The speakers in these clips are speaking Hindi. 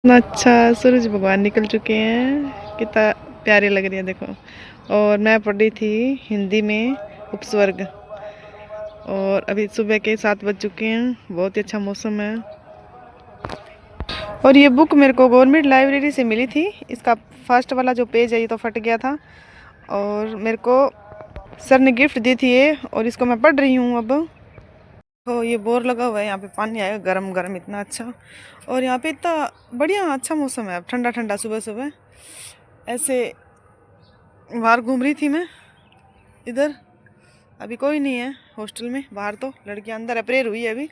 इतना अच्छा सूरज भगवान निकल चुके हैं, कितना प्यारे लग रही है देखो। और मैं पढ़ रही थी हिंदी में उपस्वर्ग, और अभी सुबह के 7 बज चुके हैं। बहुत ही अच्छा मौसम है। और ये बुक मेरे को गवर्नमेंट लाइब्रेरी से मिली थी। इसका फर्स्ट वाला जो पेज है ये तो फट गया था, और मेरे को सर ने गिफ्ट दी थी ये, और इसको मैं पढ़ रही हूँ अब। तो ये बोर लगा हुआ है, यहाँ पे पानी आएगा गरम गरम, इतना अच्छा। और यहाँ पे इतना बढ़िया अच्छा मौसम है, अब ठंडा ठंडा सुबह सुबह ऐसे। बाहर घूम रही थी मैं इधर, अभी कोई नहीं है हॉस्टल में, बाहर तो लड़कियां अंदर है, प्रेयर हुई है अभी।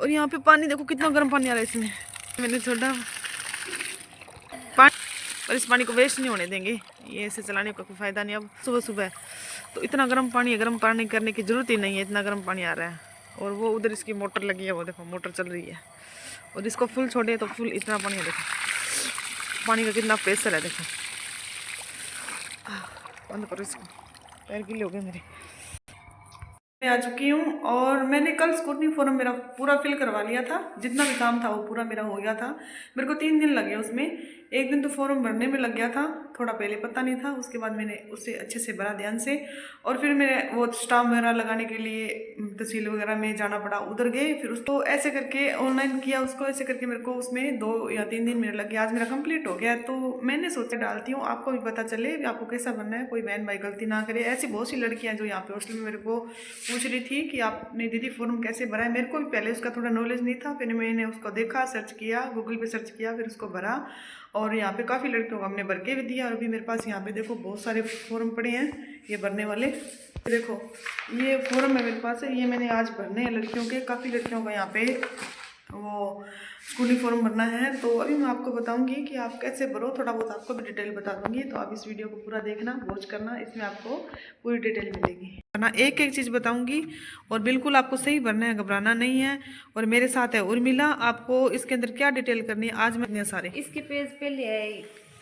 और यहाँ पे पानी देखो कितना गर्म पानी आ रहा है इसमें। मैंने छोड़ा पानी, और इस पानी को वेस्ट नहीं होने देंगे, ये ऐसे चलाने का कोई फ़ायदा नहीं। अब सुबह सुबह तो इतना गर्म पानी है, गर्म पानी करने की ज़रूरत ही नहीं है, इतना गर्म पानी आ रहा है। और वो उधर इसकी मोटर लगी है, वो देखो मोटर चल रही है। और इसको फुल छोड़े तो फुल इतना पानी है, देखो पानी का कितना प्रेशर है देखो। बंद करो इसको, पैर गीले हो गए मेरे। मैं आ चुकी हूँ, और मैंने कल स्कूटनी फॉर्म मेरा पूरा फिल करवा लिया था। जितना भी काम था वो पूरा मेरा हो गया था। मेरे को 3 दिन लगे उसमें। एक दिन तो फॉर्म भरने में लग गया था, थोड़ा पहले पता नहीं था। उसके बाद मैंने उसे अच्छे से भरा ध्यान से, और फिर मैंने वो स्टाम्प वगैरह लगाने के लिए तहसील वगैरह में जाना पड़ा, उधर गए। फिर उसको ऐसे करके ऑनलाइन किया, उसको ऐसे करके मेरे को उसमें 2 या 3 दिन मेरे लग गए। आज मेरा कंप्लीट हो गया। तो मैंने सोचा डालती हूँ, आपको भी पता चले आपको कैसा बनना है, कोई बहन भाई गलती ना करे। ऐसी बहुत सी लड़कियाँ जो यहाँ पे हॉस्टल में मेरे को पूछ रही थी कि आपने दीदी फॉर्म कैसे भरा है। मेरे को भी पहले उसका थोड़ा नॉलेज नहीं था, फिर मैंने उसको देखा, सर्च किया, गूगल पे सर्च किया, फिर उसको भरा। और यहाँ पे काफ़ी लड़कियों को हमने भर के भी दिया। और अभी मेरे पास यहाँ पे देखो बहुत सारे फॉर्म पड़े हैं ये भरने वाले। देखो ये फॉर्म है मेरे पास है, ये मैंने आज भरने हैं लड़कियों के। काफ़ी लड़कियों का यहाँ पे वो स्कूली फॉर्म भरना है। तो अभी मैं आपको बताऊंगी कि आप कैसे भरो, थोड़ा बहुत आपको भी डिटेल बता दूंगी। तो आप इस वीडियो को पूरा देखना, वॉच करना, इसमें आपको पूरी डिटेल मिलेगी ना। एक एक चीज़ बताऊंगी, और बिल्कुल आपको सही भरना है, घबराना नहीं है। और मेरे साथ है उर्मिला, आपको इसके अंदर क्या डिटेल करनी है आज मैं सारे। इसके पेज पहले है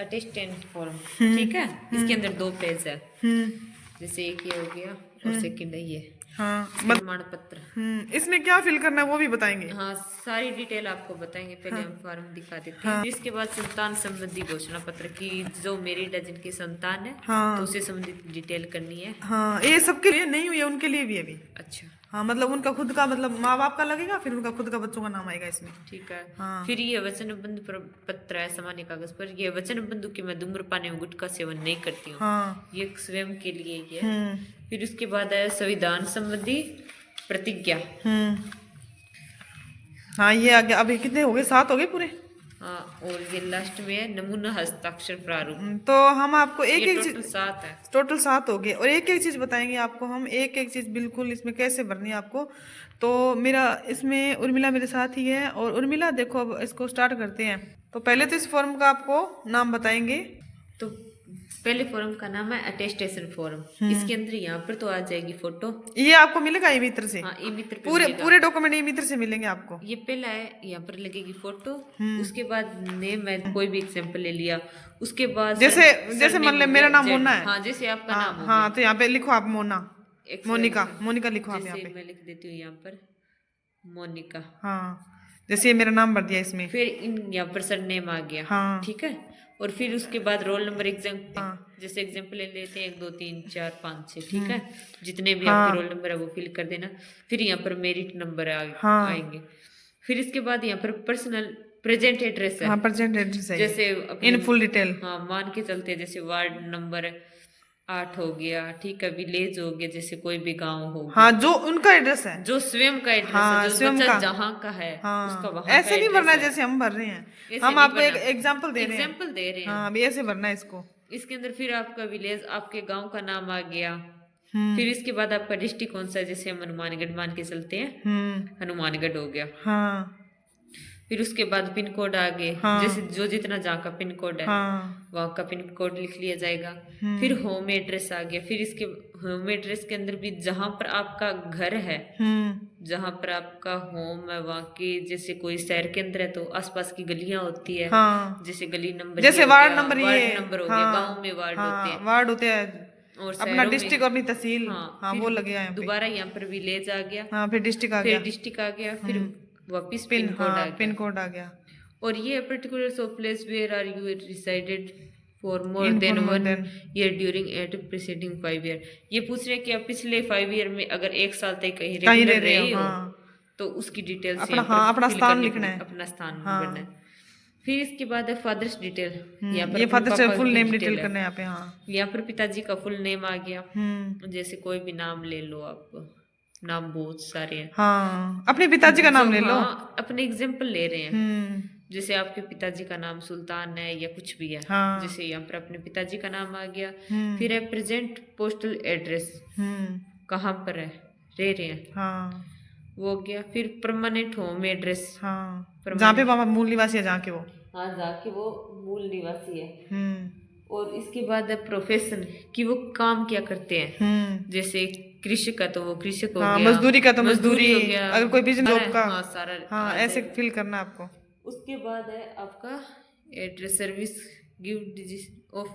अटेस्टेंट फॉर्म, ठीक है। इसके अंदर 2 पेज है, जैसे एक ये हो गया और सेकंड है ये। हाँ, प्रमाण पत्र। इसमें क्या फिल करना है वो भी बताएंगे। हाँ, सारी डिटेल आपको बताएंगे। पहले हम फॉर्म दिखा देते हैं। इसके बाद संतान संबंधी घोषणा पत्र की, जो मेरिड है जिनकी संतान है, तो उससे संबंधित डिटेल करनी है। हाँ, ये सबके लिए नहीं हुई है, उनके लिए भी अभी। अच्छा, हाँ, मतलब उनका खुद का, मतलब माँ बाप का लगेगा, फिर उनका खुद का बच्चों का नाम आएगा इसमें। ठीक है। हाँ। फिर ये वचन बंधु पत्र है सामान्य कागज पर। ये वचन बंधु की मैं धूम्रपान एवं गुटखा सेवन नहीं करती हूँ। हाँ। ये स्वयं के लिए ही है। फिर उसके बाद है संविधान संबंधी प्रतिज्ञा। हाँ, ये आगे अभी कितने हो गए, 7 हो गए पूरे। हाँ, और ये लास्ट में है नमूना हस्ताक्षर प्रारूप। तो हम आपको एक एक टोटल 7 है। टोटल 7 हो गए, और एक एक चीज़ बताएंगे आपको हम, एक एक चीज़ बिल्कुल इसमें कैसे भरनी है आपको। तो मेरा इसमें उर्मिला मेरे साथ ही है। और उर्मिला देखो, अब इसको स्टार्ट करते हैं। तो पहले तो इस फॉर्म का आपको नाम बताएंगे। तो पहले फॉर्म का नाम है अटेस्टेशन फॉर्म। इसके अंदर यहाँ पर तो आ जाएगी फोटो। ये आपको मिलेगा ई मित्र से। हाँ, ई मित्र पे पूरे मिलेगा। पूरे डॉक्यूमेंट ई मित्र से मिलेंगे आपको। ये पहला है, यहाँ पर लगेगी फोटो। उसके बाद नेम है, कोई भी एग्जांपल ले लिया। उसके बाद जैसे मान ले मेरा नाम मोना है। हाँ, जैसे आपका नाम हो हाँ, तो यहाँ पे लिखो आप मोना, गया। मोनिका, मोनिका लिखो आप यहाँ जैसे पे। मैं लिख देती हूँ यहाँ पर मोनिका। हाँ, जैसे ये मेरा नाम भर दिया इसमें। फिर यहाँ पर सर नेम आ गया। हाँ। ठीक है। और फिर उसके बाद रोल नंबर जैसे एग्जाम्पल ले लेते हैं 1 2 3 4 5 6, ठीक है। जितने भी आपके रोल नंबर है वो फिल कर देना। फिर यहाँ पर मेरिट नंबर आएंगे। फिर इसके बाद यहाँ पर पर्सनल प्रेजेंट एड्रेस है। हाँ, प्रेजेंट एड्रेस है, जैसे इन फुल डिटेल। हाँ, मान के चलते हैं, जैसे वार्ड नंबर 8 हो गया, ठीक है। विलेज हो गया, जैसे कोई भी गांव हो गया। हाँ, जो उनका एड्रेस है, जो स्वयं का एड्रेस हाँ, है, जो स्वयं बच्चा का जहाँ का है, हाँ, उसका वहाँ ऐसे नहीं भरना है जैसे हम भर रहे हैं। हम आपको एक एग्जाम्पल दे रहे हैं। एग्जाम्पल दे रहे हैं। हाँ, अभी ऐसे भरना है इसको। इसके अंदर फिर आपका विलेज, आपके गांव का नाम आ गया। फिर इसके बाद आपका डिस्ट्रिक्ट कौन सा है, जैसे हम हनुमानगढ़ मान के चलते हैं, हनुमानगढ़ हो गया। हाँ। फिर उसके बाद पिन कोड आ गए। जैसे जो जितना जहाँ का पिन कोड है, वहाँ का पिन कोड लिख लिया जाएगा। फिर होम एड्रेस आ गया। फिर इसके होम एड्रेस के अंदर भी जहाँ पर आपका घर है, जहाँ पर आपका होम है, वहाँ की, जैसे कोई शहर के अंदर है तो आसपास की गलियां होती है। जैसे गली नंबर, जैसे वार्ड नंबर हो गया, गाँव में वार्ड होते हैं, वार्ड होते हैं, और अपना डिस्ट्रिक्ट और अपनी तहसील। हाँ, वो लगे हैं। दोबारा यहाँ पर विलेज आ गया। हाँ, फिर डिस्ट्रिक्ट आ गया। फिर वापिस पिन कोड आ गया। पिन कोड आ गया। और ये particulars of place where are you resided for more In then for more 1 than- year during at preceding 5 year. ये पूछ रहे हैं कि आप पिछले 5 ईयर में अगर 1 साल तक कहीं कहीं रेगुलर रहे रहे हो, हो हाँ, तो उसकी डिटेल्स अपना, यहाँ पर हाँ, अपना fill स्थान करनी लिखना पड़ेगी, है। अपना स्थान हाँ। भरना है। फिर इसके बाद है फादर्स डिटेल, यहाँ पर ये अपने फादर से पापा फुल की नेम डिटेल डिटेल है। करना है यहाँ पे, हाँ। यहाँ पर पिताजी का फुल नेम आ गया, हम्म। जैसे कोई भी नाम ले लो आप, नाम बहुत सारे हैं। हाँ, अपने पिताजी का नाम ले लो। हाँ, अपने एग्जाम्पल ले रहे हैं, हम्म। जैसे आपके पिताजी का नाम सुल्तान है या कुछ भी है, हाँ। जैसे यहाँ पर अपने पिताजी का नाम आ गया। हम्म। फिर है प्रेजेंट पोस्टल एड्रेस, कहाँ पर है रह रहे हैं, हाँ। वो हो गया। फिर परमानेंट होम एड्रेस, हाँ, जहाँ पे पापा मूल निवासी है, जहाँ के वो। हाँ, जाके वो मूल निवासी है। हम्म। और इसके बाद है प्रोफेशन, कि वो काम क्या करते हैं, जैसे कृषक का तो वो कृषक हो हाँ, गया, मजदूरी का तो मजदूरी हो गया, अगर कोई बिजनेस जॉब का, हाँ सारा, हाँ, ऐसे फिल करना आपको। उसके बाद है आपका address service give of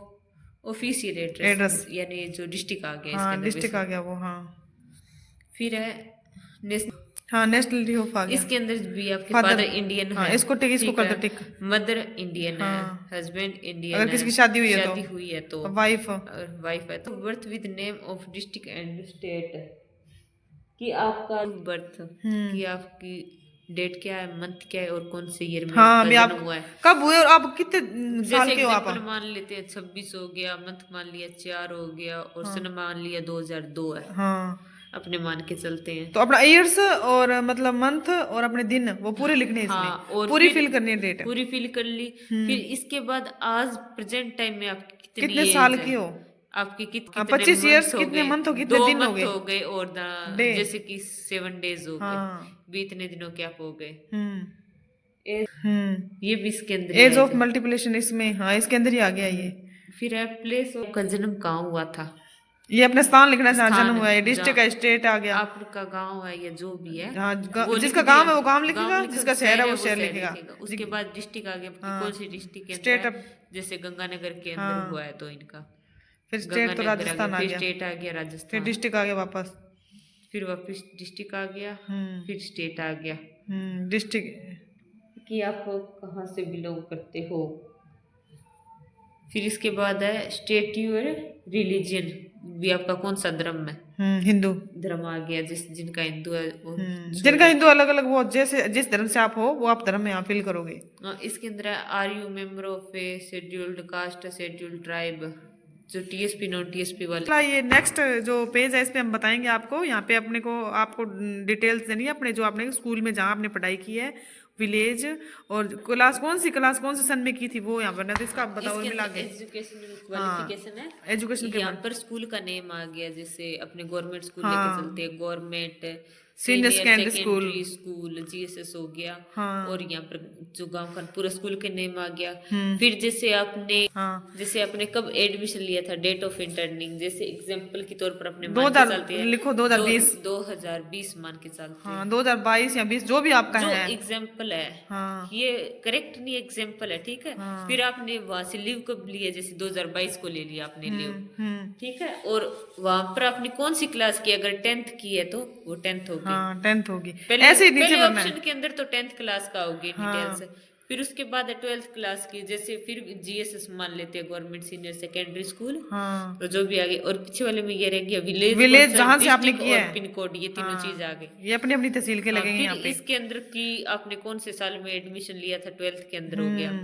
official address, यानी जो डिस्ट्रिक्ट आ गया, हाँ, इसके अंदर डिस्ट्रिक्ट आ गया वो, हाँ। फिर है नेशनल, हाँ, नेशनलिटी ऑफ आ गया। इसके अंदर भी आपके फादर इंडियन हाँ, है, इसको टिक, इसको कर दो टिक। मदर इंडियन है, हाँ। हस्बैंड इंडियन अगर है, किसी की शादी हुई है तो वाइफ, और वाइफ है तो birth with name of district and state, कि आपका बर्थ, कि आपकी डेट क्या है, मंथ क्या है, और कौन से ईयर में हाँ, आपका अभी जन्म आप हुआ है। कब हुए और आप कितने साल जैसे के हो आप। एग्जाम्पल मान लेते हैं 26 हो गया, मंथ मान लिया 4 हो गया, और सन मान लिया 2002 है, हाँ, अपने मान के चलते हैं। तो अपना ईयर्स और मतलब मंथ और अपने दिन वो पूरे लिखने हैं इसमें। हाँ, और पूरी फिर फिल करनी है डेट। पूरी फिल कर ली। फिर इसके बाद आज प्रेजेंट टाइम में आपकी कितनी कितने एज साल है, की हो, आपकी कितने 25 ईयर्स, मंथ हो कितने गए, मंथ हो, कितने 2 दिन हो मंथ गए, हो गए, और डे, जैसे कि 7 डेज हो गए, हाँ। भी इतने दिनों के आप हो गए। हम्म। ये भी इसके अंदर एज ऑफ मल्टीप्लिकेशन इसमें, हाँ, इसके अंदर ही आ गया ये। फिर है प्लेस ऑफ का जन्म कहाँ हुआ था, ये अपना स्थान लिखना है, जहाँ स्थान, जन्म हुआ है, डिस्ट्रिक्ट है, स्टेट आ गया। आपका गांव है या जो भी है, हाँ, वो जिसका लिख गांव दिया, है वो गांव लिखेगा, लिखा, जिसका शहर है वो शहर शहर लिखेगा। उसके बाद डिस्ट्रिक्ट आ गया, हाँ, कौन सी डिस्ट्रिक्ट के स्टेट अंदर है, जैसे गंगानगर के अंदर हाँ, हुआ है तो इनका फिर स्टेट तो राजस्थान आ फिर गया, स्टेट आ गया फिर राजस्थान, डिस्ट्रिक्ट आ गया वापस, फिर वापस डिस्ट्रिक्ट आ गया, फिर स्टेट आ गया, डिस्ट्रिक्ट कि आप कहाँ से बिलोंग करते हो। फिर इसके बाद है स्टेट योर रिलीजन, भी आपका कौन सा धर्म है, हिंदू धर्म आ गया, जिनका हिंदू है वो जिनका हिंदू अलग अलग, वो जैसे जिस धर्म से आप हो वो आप धर्म में यहाँ फिल करोगे। इसके अंदर है are you member of a scheduled caste, scheduled tribe, जो टीएसपी नॉन टीएसपी वाले। ये नेक्स्ट जो पेज है इस पे हम बताएंगे आपको, यहाँ पे अपने को आपको डिटेल्स देनी है अपने, जो आपने स्कूल में जहाँ आपने पढ़ाई की है, विलेज और क्लास कौन से सन में की थी वो यहाँ पर, तो इसका आप बताओ मिला के। एजुकेशनल क्वालिफिकेशन है, एजुकेशन के यहाँ पर स्कूल का नेम आ गया, जैसे अपने गवर्नमेंट स्कूल लेके हाँ, चलते हैं, government senior secondary school GSS हो गया, हाँ, और यहाँ पर जो गांव का पूरा स्कूल के नेम आ गया। फिर जैसे आपने कब एडमिशन लिया था, डेट ऑफ इंटर्निंग, जैसे एग्जांपल के तौर पर अपने 2000 लिखो, 2020 मान के चलते हैं, 2022 या 20 जो भी आपका जो है, एग्जाम्पल है, हाँ, ये करेक्ट नहीं एग्जाम्पल है, ठीक है। फिर आपने वहां से लीव कब लिया, जैसे 2022 को ले लिया आपने लीव, ठीक है, और वहां पर आपने कौन सी क्लास की, अगर 10th की है तो वो 10th होगी, हाँ, 10th होगी, ऐसे ही नीचे ऑप्शन के अंदर तो 10th क्लास का होगी डिटेल्स। फिर उसके बाद है 12th क्लास की, जैसे फिर जीएसएस मान लेते हैं, गवर्नमेंट सीनियर सेकेंडरी स्कूल, हाँ, तो जो भी आ गई। और पीछे वाले में ये रह गया विलेज जहाँ से आपने किया है, पिन कोड, ये तीनों चीज आ गई, ये अपनी अपनी तहसील के लगेंगे यहाँ पे। इसके अंदर की आपने कौन से साल में एडमिशन लिया था, 12th के अंदर हो गया।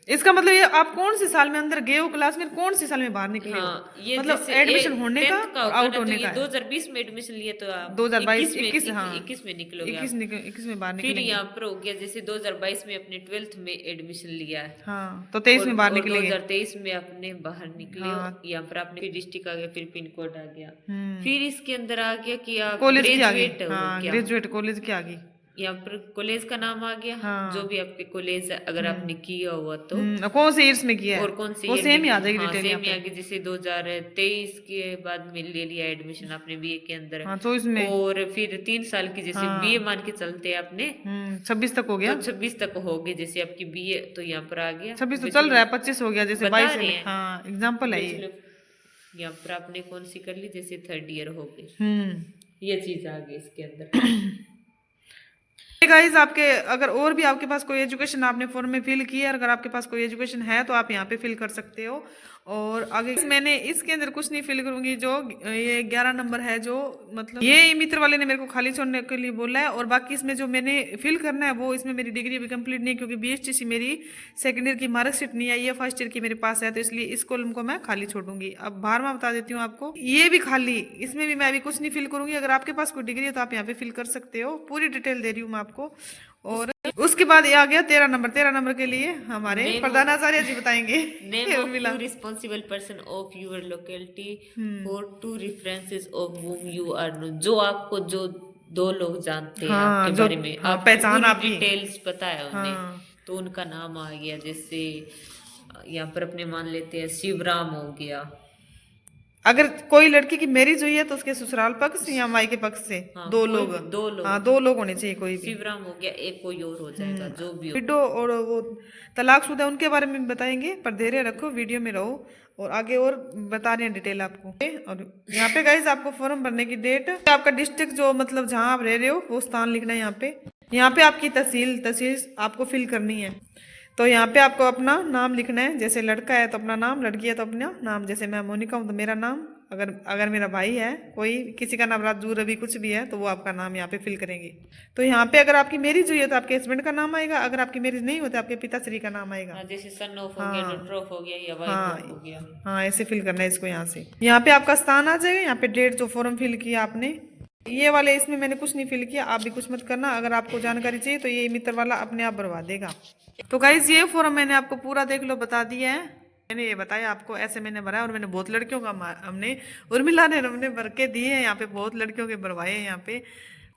इसका मतलब ये आप कौन से साल में अंदर गए हो क्लास में, कौन से साल में बाहर निकले हो, ये मतलब एडमिशन होने का और आउट होने का। 2020 में एडमिशन लिया तो आप 2022 21 में निकलोगे, 21 में बाहर निकलेंगे। फिर यहाँ पर हो गया, जैसे 2022 में अपने 12th में एडमिशन लिया है, हाँ, तो 23 में बाहर निकलेंगे, 2023 में अपने बाहर निकले, यहाँ पर आपने फिर डिस्ट्रिक्ट आ गया, फिर पिन कोड आ गया, फिर इसके अंदर आ गया कि आप ग्रेजुएट हो, ग्रेजुएट कॉलेज की आ गई, यहाँ पर कॉलेज का नाम आ गया, जो भी आपके कॉलेज है, अगर आपने किया हुआ तो कौन से ईयर्स में किया है, और कौन से वो सेम ही आ जाएगी डिटेल, सेम ही आ गई। जैसे 2023 के बाद में ले लिया एडमिशन आपने बीए के अंदर, तो इसमें और फिर 3 साल की जैसे बीए मान के चलते आपने 26 तक हो गया, तो 26 तक हो गई, जैसे आपकी बीए तो यहाँ पर आ गया, 26 तो चल रहा है, 25 हो गया, जैसे 22 एग्जाम्पल है ये। यहाँ पर आपने कौन सी कर ली, जैसे 3rd ईयर हो गई, ये चीज आ गई इसके अंदर। गाइस आपके अगर और भी आपके पास कोई एजुकेशन आपने फॉर्म में फिल किया है, अगर आपके पास कोई एजुकेशन है तो आप यहाँ पे फिल कर सकते हो। और आगे मैंने इसके अंदर कुछ नहीं फिल करूंगी, जो ये 11 नंबर है, जो मतलब ये मित्र वाले ने मेरे को खाली छोड़ने के लिए बोला है। और बाकी इसमें जो मैंने फिल करना है वो, इसमें मेरी डिग्री अभी कंप्लीट नहीं, क्योंकि BSTC मेरी सेकेंड ईयर की मार्कशीट नहीं आई है, फर्स्ट ईयर की मेरे पास है, तो इसलिए इस कॉलम को मैं खाली छोड़ूंगी। अब बाहर में बता देती हूँ आपको, ये भी खाली, इसमें भी मैं अभी कुछ नहीं फिल करूंगी। अगर आपके पास कोई डिग्री है तो आप यहाँ पे फिल कर सकते हो, पूरी डिटेल दे रही हूँ मैं आपको। और उसके बाद ये आ गया 13 नंबर। 13 नंबर के लिए हमारे प्रधानाचार्य जी बताएंगे। Name of two responsible person of your locality for two references of whom you are known। जो आपको जो 2 लोग जानते हैं आपके बारे में, आप पहचान आपकी डिटेल्स पता है उन्हें, तो उनका नाम आ गया। जैसे यहाँ पर अपने मान लेते हैं शिवराम हो गया। अगर कोई लड़की की मैरिज हुई है तो उसके ससुराल पक्ष या मायके पक्ष से 2 लोग, 2 लोग होने चाहिए। कोई भी शिवराम हो गया, एक कोई और हो जाएगा, जो भी हो। विडो और वो तलाकशुदा, उनके बारे में बताएंगे, पर धैर्य रखो, वीडियो में रहो। और आगे और बता रहे हैं डिटेल आपको। और यहाँ पे गाइस आपको फॉर्म भरने की डेट, आपका डिस्ट्रिक्ट जो मतलब जहाँ आप रह रहे हो वो स्थान लिखना है यहाँ पे। यहाँ पे आपकी तहसील आपको फिल करनी है। तो यहाँ पे आपको अपना नाम लिखना है, जैसे लड़का है तो अपना नाम, लड़की है तो अपना नाम। जैसे मैं मोनिका हूँ तो मेरा नाम, अगर मेरा भाई है कोई, किसी का नाम राजू, रवि, कुछ भी है, तो वो आपका नाम यहाँ पे फिल करेंगे। तो यहाँ पे अगर आपकी मैरिज हुई है तो आपके हस्बैंड का नाम आएगा, अगर आपकी मैरिज नहीं होती आपके पिताश्री का नाम आएगा। जैसे सन ऑफ हो गया, डॉटर ऑफ हो गया, या वाइफ हो गया। हाँ, ऐसे फिल करना है इसको। यहाँ से यहाँ पे आपका स्थान आ जाएगा, यहाँ पे डेट जो फॉर्म फिल किया आपने, ये वाले इसमें मैंने कुछ नहीं फिल किया, आप भी कुछ मत करना। अगर आपको जानकारी चाहिए तो ये मित्र वाला अपने आप भरवा देगा। तो गाइस ये फॉर्म मैंने आपको पूरा देख लो बता दिया है, मैंने ये बताया आपको, ऐसे मैंने भरा है। और मैंने बहुत लड़कियों का हमने उर्मिला ने हमने भर के दिए हैं यहाँ पे, बहुत लड़कियों के भरवाए हैं यहाँ पे।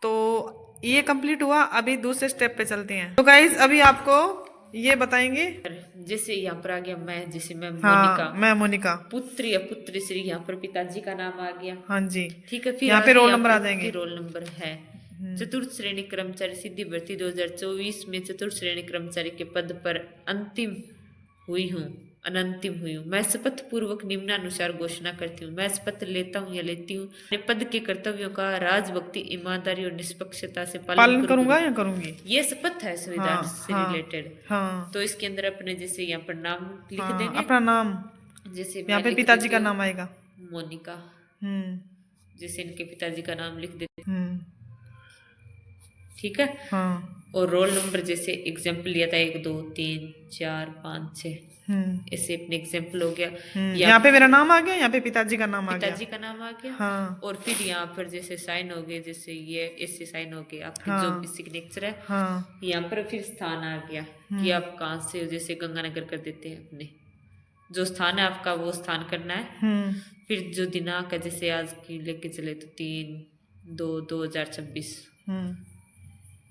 तो ये कंप्लीट हुआ, अभी दूसरे स्टेप पे चलते हैं। तो गाइस अभी आपको ये बताएंगे, जैसे यहाँ पर आ गया मैं, जैसे मैं मोनिका, मैं मोनिका, पुत्र या पुत्री श्री, यहाँ पर पिताजी का नाम आ गया। हाँ जी, ठीक है। फिर यहाँ पे रोल नंबर आ जाएंगे। रोल नंबर है चतुर्थ श्रेणी कर्मचारी सिद्धि भर्ती 2024 में चतुर्थ श्रेणी कर्मचारी के पद पर अनंतिम हुई हूँ। मैं शपथ पूर्वक निम्नानुसार घोषणा करती हूँ। मैं शपथ लेता हूँ या लेती हूँ अपने पद के कर्तव्यों का राजभक्ति, ईमानदारी और निष्पक्षता से पालन करूंगा या करूंगी। ये शपथ है संविधान से रिलेटेड। तो इसके अंदर अपने जैसे यहाँ पर नाम लिख देंगे, अपना नाम। जैसे यहाँ पे पिताजी का नाम आएगा मोनिका, जैसे इनके पिताजी का नाम लिख देते, ठीक है। और रोल नंबर जैसे एग्जाम्पल लिया था 1 2 3 4 5 6, ऐसे अपने एग्जाम्पल हो गया। यहाँ पे मेरा नाम आ गया, यहाँ पे पिताजी का नाम आ गया, और फिर यहाँ पर जैसे साइन हो गए, जैसे ये ऐसे साइन हो गए आपके जो भी सिग्नेचर है। यहाँ पर फिर स्थान आ गया कि आप कहाँ से हो, जैसे गंगानगर कर देते हैं, अपने जो स्थान है आपका वो स्थान करना है। फिर जो दिनांक है, जैसे आज की लेके चले तो 3/2/2026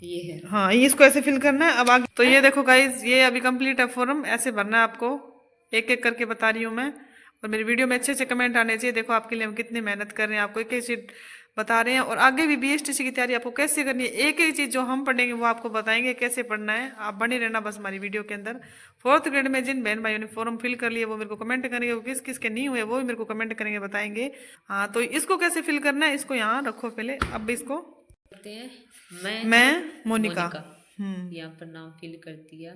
ये है। हाँ, ये इसको ऐसे फिल करना है। अब आगे तो ये देखो गाइज, ये अभी कंप्लीट है फॉर्म, ऐसे भरना है आपको, एक एक करके बता रही हूँ मैं। और मेरी वीडियो में अच्छे कमेंट आने चाहिए। देखो आपके लिए हम कितनी मेहनत कर रहे हैं, आपको एक एक चीज बता रहे हैं। और आगे भी BSTC की तैयारी आपको कैसे करनी है, एक एक चीज जो हम पढ़ेंगे वो आपको बताएंगे कैसे पढ़ना है। आप बने रहना बस हमारी वीडियो के अंदर। 4th ग्रेड में जिन बहन भाइयों ने फॉर्म फिल कर लिए वो मेरे को कमेंट करेंगे, वो किस किस के नहीं हुए वो भी मेरे को कमेंट करेंगे, बताएंगे। हाँ, तो इसको कैसे फिल करना है, इसको यहाँ रखो पहले। अब इसको करते हैं, मैं मोनिका, यहाँ पर नाम फिल कर दिया,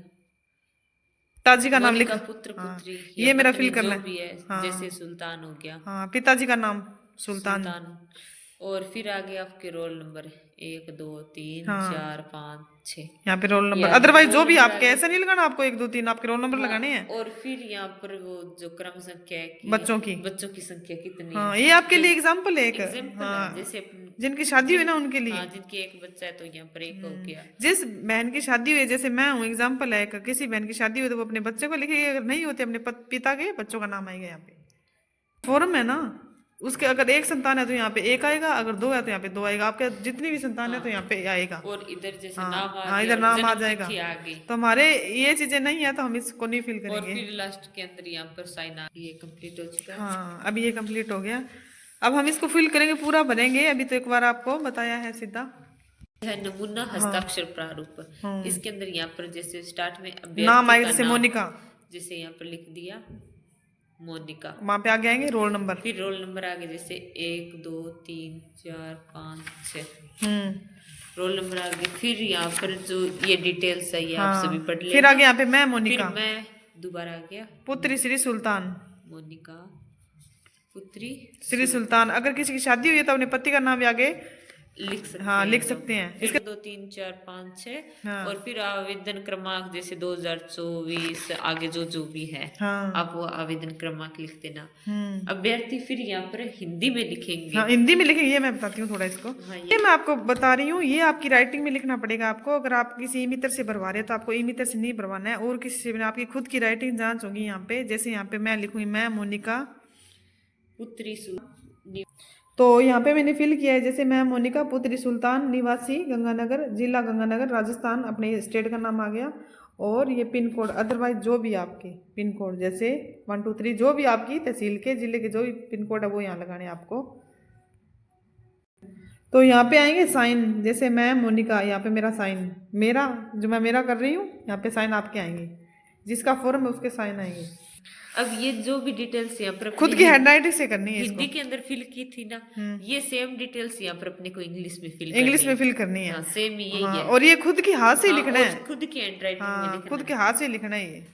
पिताजी का नाम लिख, पुत्र पुत्री, ये मेरा फिल करना है। जैसे सुल्तान हो गया, पिताजी का नाम सुल्तान। और फिर आगे आपके रोल नंबर 1 2 3 4 5 6, यहाँ पे रोल नंबर। अदरवाइज जो भी आपके, ऐसा नहीं लगाना आपको 1 2 3, आपके रोल नंबर लगाने हैं। और फिर यहाँ पर वो जो क्रम संख्या है, बच्चों की संख्या कितनी है, ये आपके लिए एग्जाम्पल है एक। जैसे जिनकी शादी हुई ना उनके लिए, जिनकी एक बच्चा है तो यहाँ पर 1 हो गया। जिस बहन की शादी हुई, जैसे मैं हूँ एग्जाम्पल है, किसी बहन की शादी हुई तो वो अपने बच्चे को लिखेगी, अगर नहीं होते अपने पिता के बच्चों का नाम आएगा यहाँ पे। फॉर्म है ना, उसके अगर 1 संतान है तो यहाँ पे 1 आएगा, अगर 2 है तो यहाँ पे 2 आएगा। आपके जितनी भी संतान है तो यहाँ पे आएगा। और इधर जैसे नाम इधर नाम आ जाएगा। तो हमारे ये चीजें नहीं है तो हम इसको नहीं फिल करेंगे। और फिर लास्ट के अंदर यहाँ पर साइन आ, ये कंप्लीट हो चुका है। हाँ, अभी ये कंप्लीट हो गया। अब हम इसको फिल करेंगे, पूरा भरेंगे। अभी तो एक बार आपको बताया है सीधा है। नमूना हस्ताक्षर प्रारूप, इसके अंदर यहाँ पर जैसे स्टार्ट में नाम आएगा, जैसे मोनिका, जैसे यहाँ पर लिख दिया मोनिका, वहाँ पे आगे आएंगे रोल नंबर, फिर रोल नंबर आगे जैसे 1 2 3 4 5 6। रोल नंबर आ गया। फिर यहाँ पर जो ये डिटेल्स है ये आप सभी पढ़ लेना। फिर आगे यहाँ पे मैं मोनिका, फिर मैं दोबारा आ गया पुत्री श्री सुल्तान, मोनिका पुत्री श्री सुल्तान। अगर किसी की शादी हुई है तो अपने पति का नाम भी आगे लिख सकते हाँ हैं। लिख सकते हैं। इसके 2 3 4 5 6 और फिर आवेदन क्रमांक जैसे 2024 आगे जो भी है आप वो आवेदन क्रमांक लिख देना। अभ्यर्थी फिर यहाँ पर हिंदी में लिखेंगे। हाँ हिंदी में लिखेंगे, ये मैं बताती हूँ थोड़ा इसको। ये मैं आपको बता रही हूँ, ये आपकी राइटिंग में लिखना पड़ेगा आपको। अगर आप किसी ई मित्र से भरवा रहे हो तो आपको ई मित्र से नहीं भरवाना है, और किसी से आपकी खुद की राइटिंग जांच होगी यहाँ पे। जैसे यहाँ पे मैं लिखूंगी मैं मोनिका पुत्री तो यहाँ पे मैंने फिल किया है। जैसे मैं मोनिका पुत्री सुल्तान निवासी गंगानगर, जिला गंगानगर, राजस्थान, अपने स्टेट का नाम आ गया, और ये पिन कोड। अदरवाइज जो भी आपके पिन कोड जैसे 1 2 3 जो भी आपकी तहसील के जिले के जो भी पिन कोड है वो यहाँ लगाने हैं आपको। तो यहाँ पे आएंगे साइन, जैसे मैं मोनिका, यहाँ पे मेरा साइन, मेरा जो मैं मेरा कर रही हूँ, यहाँ पे साइन आपके आएंगे। जिसका फॉर्म है उसके साइन आएंगे। अब ये जो भी डिटेल्स यहाँ पर खुद की हैंडराइटिंग से करनी है, हिंदी के अंदर फिल की थी ना, ये सेम डिटेल्स यहाँ पर अपने को इंग्लिश में फिल करनी है। सेम यही है। और ये खुद की हाथ से लिखना है, खुद की हैंडराइटिंग में लिखना, खुद के हाथ से लिखना है। ये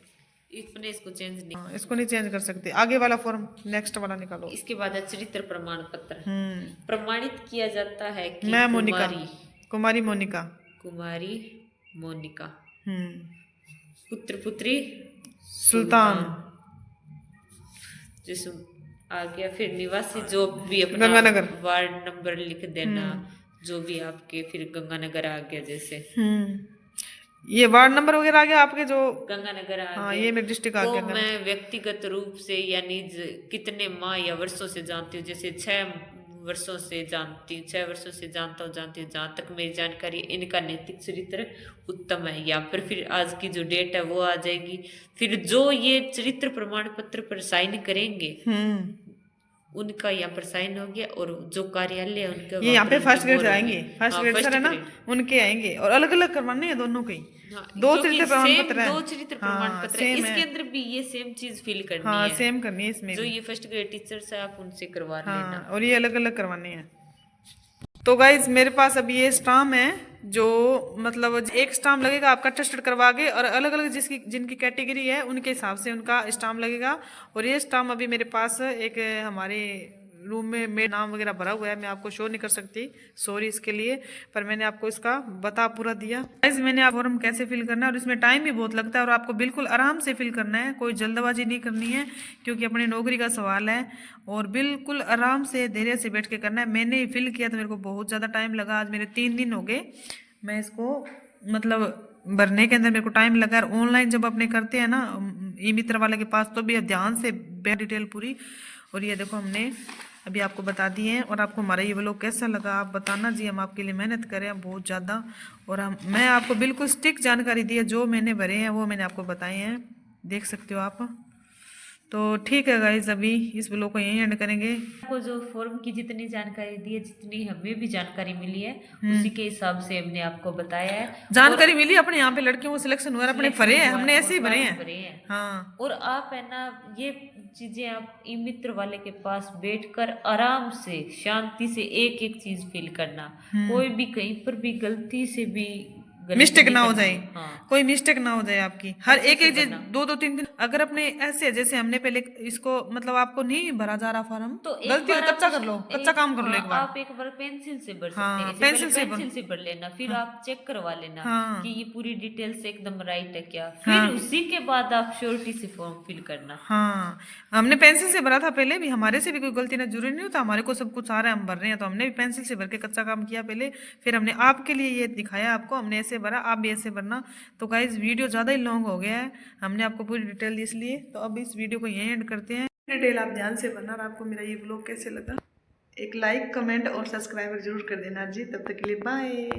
इसने इसको चेंज नहीं, इसको नहीं चेंज कर सकते। आगे वाला फॉर्म नेक्स्ट वाला निकालो। इसके बाद चरित्र प्रमाण पत्र प्रमाणित किया जाता है कि मैं मोनिका, कुमारी मोनिका, कुमारी मोनिका पुत्र पुत्री सुल्तान, जैसे आ गया। फिर निवासी जो भी अपना गंगानगर, वार्ड नंबर लिख देना जो भी आपके। फिर गंगानगर आ गया, जैसे ये वार्ड नंबर वगैरह आ गया आपके जो गंगानगर आ हाँ, गया। ये मेरे डिस्ट्रिक्ट आ गया। मैं व्यक्तिगत रूप से यानी कितने माह या वर्षों से जानती हूँ, जैसे 6 वर्षों से जानती हूँ, 6 वर्षों से जानता हूँ, जानती हूँ जहाँ तक मेरी जानकारी। इनका नैतिक चरित्र उत्तम है। यहाँ पर फिर आज की जो डेट है वो आ जाएगी। फिर जो ये चरित्र प्रमाण पत्र पर साइन करेंगे उनका यहाँ पर साइन हो गया, और जो कार्यालय है उनके ये यहाँ पे फर्स्ट ग्रेड आएंगे, फर्स्ट ग्रेड सर है ना, उनके आएंगे। और अलग अलग करवाने हैं दोनों के। दो चरित्र प्रमाण पत्र है, 2 चरित्र प्रमाण पत्र है। इसके अंदर भी ये सेम चीज फिल करनी है, सेम करनी है इसमें। जो ये फर्स्ट ग्रेड टीचर्स है आप उनसे करवा लेना, और ये अलग अलग करवाने हैं। तो गाइज मेरे पास अब ये स्टाम्प है, जो मतलब एक स्टाम्प लगेगा आपका टेस्टेड करवा के, और अलग अलग जिनकी कैटेगरी है उनके हिसाब से उनका स्टाम्प लगेगा। और ये स्टाम्प अभी मेरे पास एक हमारे रूम में मेरा नाम वगैरह भरा हुआ है, मैं आपको शो नहीं कर सकती, सॉरी इसके लिए, पर मैंने आपको इसका बता पूरा दिया। गाइस मैंने आप फॉर्म कैसे फिल करना है, और इसमें टाइम भी बहुत लगता है, और आपको बिल्कुल आराम से फिल करना है, कोई जल्दबाजी नहीं करनी है, क्योंकि अपनी नौकरी का सवाल है। और बिल्कुल आराम से धैर्य से बैठ के करना है। मैंने फिल किया तो मेरे को बहुत ज़्यादा टाइम लगा, आज मेरे 3 दिन हो गए मैं इसको मतलब भरने के अंदर मेरे को टाइम लगा। और ऑनलाइन जब अपने करते हैं ना ई मित्र वाले के पास, तो भी ध्यान से डिटेल पूरी। और ये देखो हमने अभी आपको बता दिए हैं। और आपको हमारा ये व्लॉग कैसा लगा आप बताना जी, हम आपके लिए मेहनत करें बहुत ज़्यादा। और मैं आपको बिल्कुल स्टिक जानकारी दी है, जो मैंने भरे हैं वो मैंने आपको बताए हैं, देख सकते हो आप। तो ठीक है गाइज, अभी इस व्लॉग को यहीं एंड करेंगे। आपको जो फॉर्म की जितनी जानकारी दी है, जितनी हमें भी जानकारी मिली है, उसी के हिसाब से हमने आपको बताया है। जानकारी मिली अपने यहाँ पे लड़कियों को सिलेक्शन हुआ, अपने भरे हैं, हमने ऐसे ही भरे हैं। हाँ, और आप है ना ये चीजें आप ई मित्र वाले के पास बैठकर आराम से शांति से एक एक चीज फिल करना, कोई भी कहीं पर भी गलती से भी मिस्टेक ना हो जाए। कोई मिस्टेक ना हो जाए आपकी। हर एक एक 2-2-3 दिन अगर अपने ऐसे जैसे हमने पहले इसको मतलब आपको नहीं भरा जा रहा फॉर्म, तो गलती कच्चा कर लो, कच्चा काम कर लो एक बार। आप एक बार पेंसिल से भर सकते हैं, पेंसिल से भर लेना, फिर आप चेक करवा लेना कि ये पूरी डिटेल्स एकदम राइट है क्या, फिर उसी के बाद आप श्योरिटी से फॉर्म फिल करना। हाँ, हमने पेंसिल से भरा था पहले भी, हमारे से भी कोई गलती ना, जरूरी नहीं होता हमारे को सब कुछ आ रहा है हम भर रहे हैं, तो हमने भी पेंसिल से भर के कच्चा काम किया पहले, फिर हमने आपके लिए ये दिखाया आपको, हमने ऐसे भरा, आप भी ऐसे भरना। तो गाइस वीडियो ज़्यादा ही लॉन्ग हो गया है, हमने आपको पूरी डिटेल दी इसलिए। तो अब इस वीडियो को यहीं एंड करते हैं। डिटेल आप ध्यान से भरना। और आपको मेरा ये व्लॉग कैसे लगा, एक लाइक कमेंट और सब्सक्राइबर जरूर कर देना जी। तब तक के लिए बाय।